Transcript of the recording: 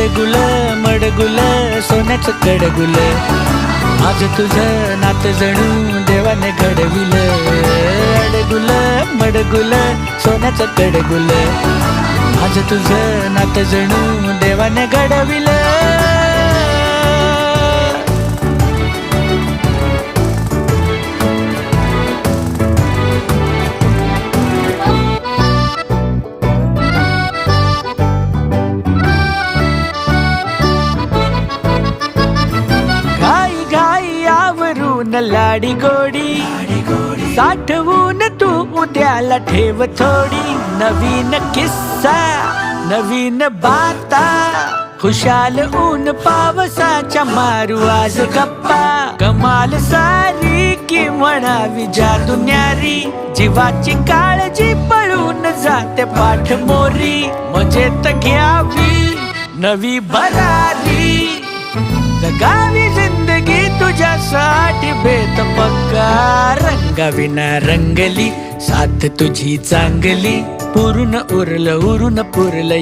अडगुल मडगुल सोन्याचं कडगुल, आज तुझं नातं जणू देवाने घडविल. अडगुल मडगुल सोन्याचं कडगुल, आज तुझं नातं जणू देवाने घडविल. लाडी गोडी साठवून तू उद्याला ठेव थोडी. नवीन किस्सा नवीन बाता, खुशाल ऊन पावसाच्या मारू आज गप्पा. कमाल सारी की म्हणावी जादू न्यारी, जीवाची काळजी पळून जाते पाठ मोरी. मजेत घ्यावी नवी भरारी, जगावी जिंदगी तुझ्यासाठी बेत पक्का. रंगाविना रंगली साथ तुझी चांगली, पुरून उरलं पुरलं.